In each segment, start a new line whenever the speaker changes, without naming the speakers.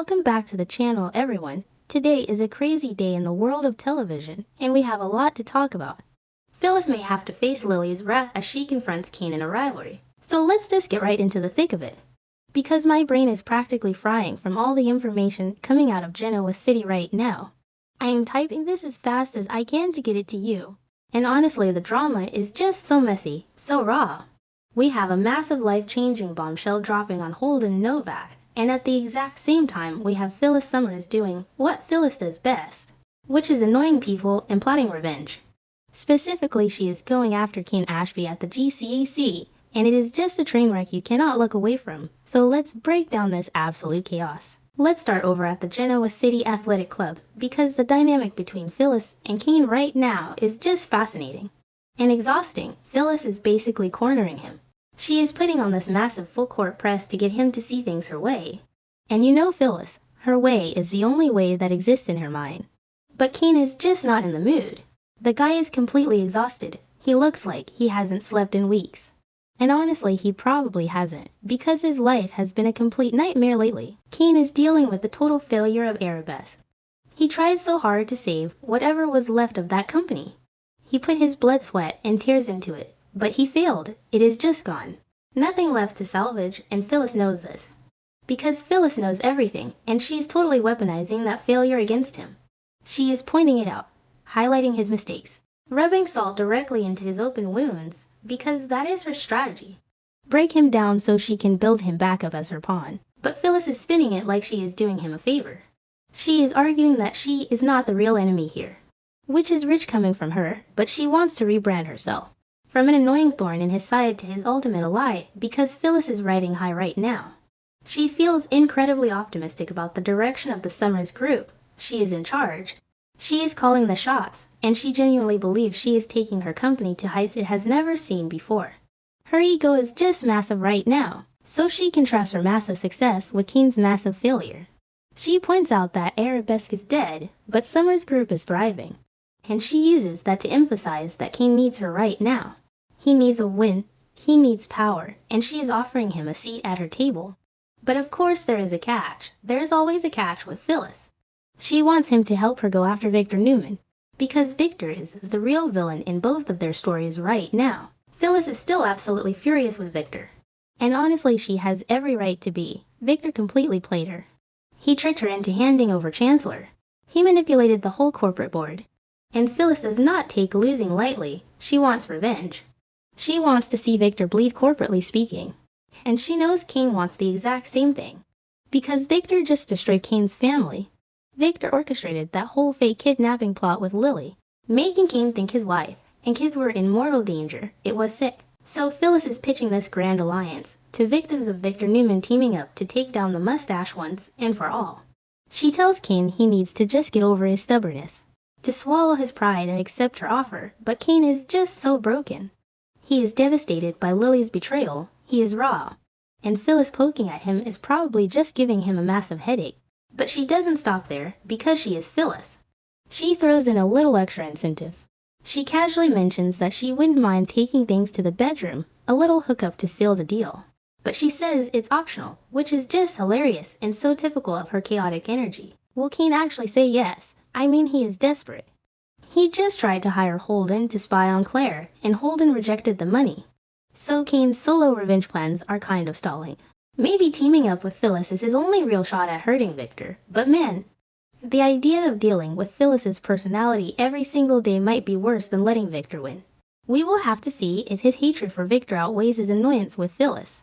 Welcome back to the channel, everyone. Today is a crazy day in the world of television, and we have a lot to talk about. Phyllis may have to face Lily's wrath as she confronts Kane in a rivalry. So let's just get right into the thick of it. Because my brain is practically frying from all the information coming out of Genoa City right now. I am typing this as fast as I can to get it to you. And honestly, the drama is just so messy, so raw. We have a massive life-changing bombshell dropping on Holden Novak. And at the exact same time, we have Phyllis Summers doing what Phyllis does best, which is annoying people and plotting revenge. Specifically, she is going after Kane Ashby at the GCAC, and it is just a train wreck you cannot look away from. So let's break down this absolute chaos. Let's start over at the Genoa City Athletic Club, because the dynamic between Phyllis and Kane right now is just fascinating and exhausting. Phyllis is basically cornering him. She is putting on this massive full-court press to get him to see things her way. And you know Phyllis, her way is the only way that exists in her mind. But Kane is just not in the mood. The guy is completely exhausted. He looks like he hasn't slept in weeks. And honestly, he probably hasn't, because his life has been a complete nightmare lately. Kane is dealing with the total failure of Abbotts. He tried so hard to save whatever was left of that company. He put his blood, sweat, and tears into it. But he failed. It is just gone. Nothing left to salvage, and Phyllis knows this. Because Phyllis knows everything, and she is totally weaponizing that failure against him. She is pointing it out, highlighting his mistakes, rubbing salt directly into his open wounds, because that is her strategy. Break him down so she can build him back up as her pawn. But Phyllis is spinning it like she is doing him a favor. She is arguing that she is not the real enemy here, which is rich coming from her, but she wants to rebrand herself. From an annoying thorn in his side to his ultimate ally, because Phyllis is riding high right now. She feels incredibly optimistic about the direction of the Summers group. She is in charge. She is calling the shots, and she genuinely believes she is taking her company to heights it has never seen before. Her ego is just massive right now, so she contrasts her massive success with Kane's massive failure. She points out that Abbott is dead, but Summers group is thriving. And she uses that to emphasize that Kane needs her right now. He needs a win, he needs power, and she is offering him a seat at her table. But of course there is a catch. There is always a catch with Phyllis. She wants him to help her go after Victor Newman, because Victor is the real villain in both of their stories right now. Phyllis is still absolutely furious with Victor. And honestly, she has every right to be. Victor completely played her. He tricked her into handing over Chancellor. He manipulated the whole corporate board. And Phyllis does not take losing lightly. She wants revenge. She wants to see Victor bleed, corporately speaking. And she knows Kane wants the exact same thing. Because Victor just destroyed Kane's family. Victor orchestrated that whole fake kidnapping plot with Lily, making Kane think his wife and kids were in mortal danger. It was sick. So Phyllis is pitching this grand alliance to victims of Victor Newman teaming up to take down the mustache once and for all. She tells Kane he needs to just get over his stubbornness, to swallow his pride and accept her offer, but Kane is just so broken. He is devastated by Lily's betrayal. He is raw. And Phyllis poking at him is probably just giving him a massive headache. But she doesn't stop there, because she is Phyllis. She throws in a little extra incentive. She casually mentions that she wouldn't mind taking things to the bedroom, a little hookup to seal the deal. But she says it's optional, which is just hilarious and so typical of her chaotic energy. Will Kane actually say yes? I mean, he is desperate. He just tried to hire Holden to spy on Claire, and Holden rejected the money. So Kane's solo revenge plans are kind of stalling. Maybe teaming up with Phyllis is his only real shot at hurting Victor, but man, the idea of dealing with Phyllis's personality every single day might be worse than letting Victor win. We will have to see if his hatred for Victor outweighs his annoyance with Phyllis.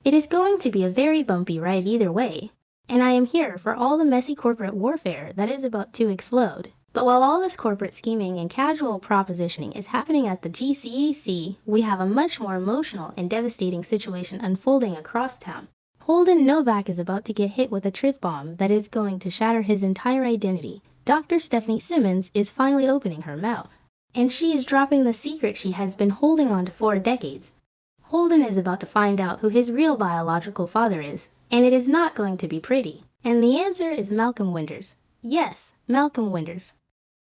It is going to be a very bumpy ride either way, and I am here for all the messy corporate warfare that is about to explode. But while all this corporate scheming and casual propositioning is happening at the GCAC, we have a much more emotional and devastating situation unfolding across town. Holden Novak is about to get hit with a truth bomb that is going to shatter his entire identity. Dr. Stephanie Simmons is finally opening her mouth, and she is dropping the secret she has been holding on to for decades. Holden is about to find out who his real biological father is, and it is not going to be pretty. And the answer is Malcolm Winters. Yes, Malcolm Winters.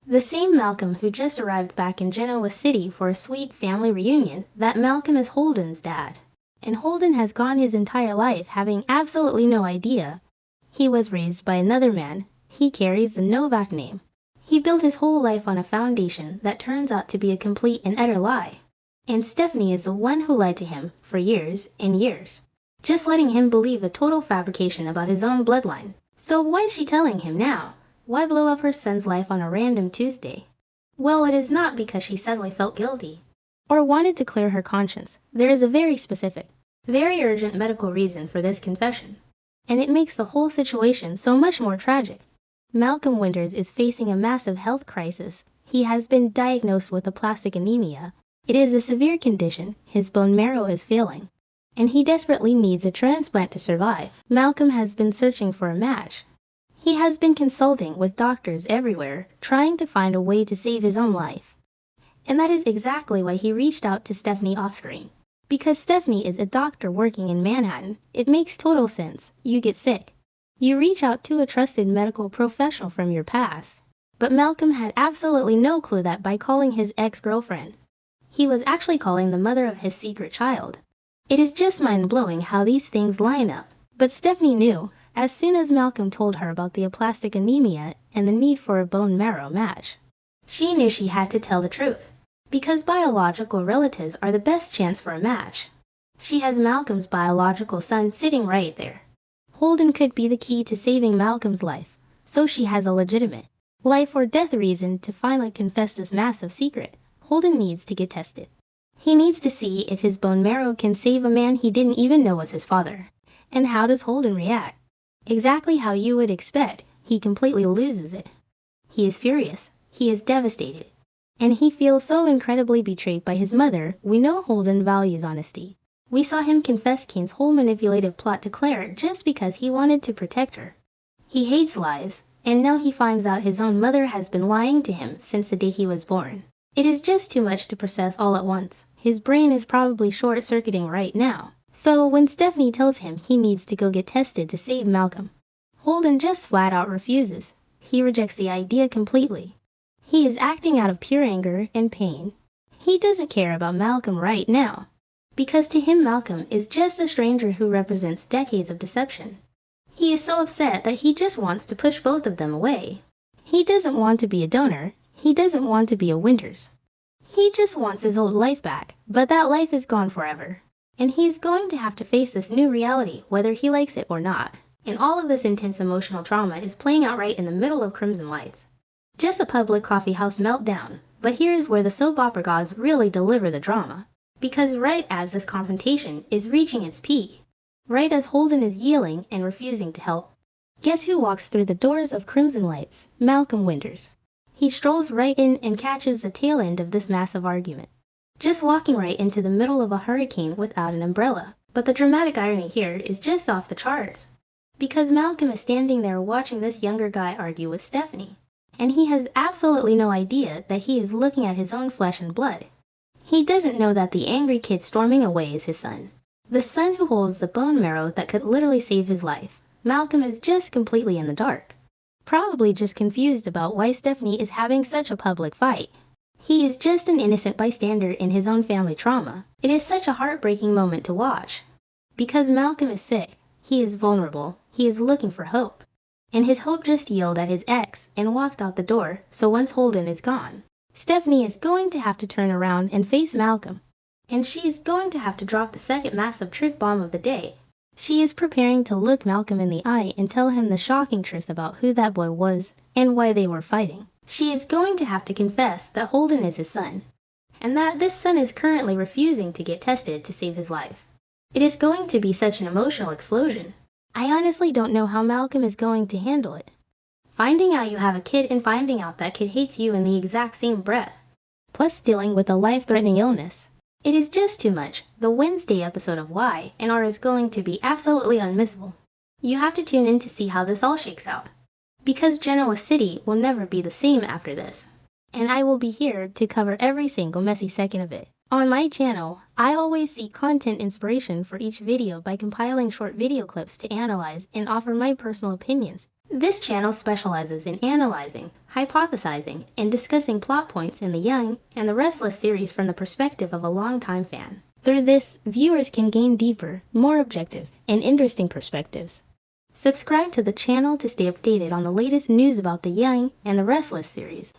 The same Malcolm who just arrived back in Genoa City for a sweet family reunion. That Malcolm is Holden's dad. And Holden has gone his entire life having absolutely no idea He was raised by another man. He carries the Novak name. He built his whole life on a foundation that turns out to be a complete and utter lie. And Stephanie is the one who lied to him for years and years, just letting him believe a total fabrication about his own bloodline. So why is she telling him now? Why blow up her son's life on a random Tuesday? Well, it is not because she suddenly felt guilty or wanted to clear her conscience. There is a very specific, very urgent medical reason for this confession, and it makes the whole situation so much more tragic. Malcolm Winters is facing a massive health crisis. He has been diagnosed with aplastic anemia. It is a severe condition. His bone marrow is failing, and he desperately needs a transplant to survive. Malcolm has been searching for a match. He has been consulting with doctors everywhere, trying to find a way to save his own life. And that is exactly why he reached out to Stephanie off-screen. Because Stephanie is a doctor working in Manhattan, it makes total sense. You get sick, you reach out to a trusted medical professional from your past. But Malcolm had absolutely no clue that by calling his ex-girlfriend, he was actually calling the mother of his secret child. It is just mind-blowing how these things line up. But Stephanie knew, as soon as Malcolm told her about the aplastic anemia and the need for a bone marrow match. She knew she had to tell the truth, because biological relatives are the best chance for a match. She has Malcolm's biological son sitting right there. Holden could be the key to saving Malcolm's life, so she has a legitimate life or death reason to finally confess this massive secret. Holden needs to get tested. He needs to see if his bone marrow can save a man he didn't even know was his father. And how does Holden react? Exactly how you would expect. He completely loses it. He is furious. He is devastated. And he feels so incredibly betrayed by his mother. We know Holden values honesty. We saw him confess Kane's whole manipulative plot to Claire just because he wanted to protect her. He hates lies, and now he finds out his own mother has been lying to him since the day he was born. It is just too much to process all at once. His brain is probably short-circuiting right now. So when Stephanie tells him he needs to go get tested to save Malcolm, Holden just flat out refuses. He rejects the idea completely. He is acting out of pure anger and pain. He doesn't care about Malcolm right now, because to him Malcolm is just a stranger who represents decades of deception. He is so upset that he just wants to push both of them away. He doesn't want to be a donor. He doesn't want to be a Winters. He just wants his old life back, but that life is gone forever. And he's going to have to face this new reality whether he likes it or not. And all of this intense emotional trauma is playing out right in the middle of Crimson Lights. Just a public coffeehouse meltdown. But here's where the soap opera gods really deliver the drama. Because right as this confrontation is reaching its peak, right as Holden is yelling and refusing to help, guess who walks through the doors of Crimson Lights? Malcolm Winters. He strolls right in and catches the tail end of this massive argument, just walking right into the middle of a hurricane without an umbrella. But the dramatic irony here is just off the charts, because Malcolm is standing there watching this younger guy argue with Stephanie, and he has absolutely no idea that he is looking at his own flesh and blood. He doesn't know that the angry kid storming away is his son, the son who holds the bone marrow that could literally save his life. Malcolm is just completely in the dark, probably just confused about why Stephanie is having such a public fight. He is just an innocent bystander in his own family trauma. It is such a heartbreaking moment to watch, because Malcolm is sick, he is vulnerable, he is looking for hope. And his hope just yelled at his ex and walked out the door, so once Holden is gone, Stephanie is going to have to turn around and face Malcolm. And she is going to have to drop the second massive truth bomb of the day. She is preparing to look Malcolm in the eye and tell him the shocking truth about who that boy was and why they were fighting. She is going to have to confess that Holden is his son, and that this son is currently refusing to get tested to save his life. It is going to be such an emotional explosion. I honestly don't know how Malcolm is going to handle it. Finding out you have a kid and finding out that kid hates you in the exact same breath, plus dealing with a life-threatening illness. It is just too much. The Wednesday episode of Y and R is going to be absolutely unmissable. You have to tune in to see how this all shakes out, because Genoa City will never be the same after this. And I will be here to cover every single messy second of it. On my channel, I always seek content inspiration for each video by compiling short video clips to analyze and offer my personal opinions. This channel specializes in analyzing, hypothesizing, and discussing plot points in the Young and the Restless series from the perspective of a longtime fan. Through this, viewers can gain deeper, more objective, and interesting perspectives. Subscribe to the channel to stay updated on the latest news about the Young and the Restless series.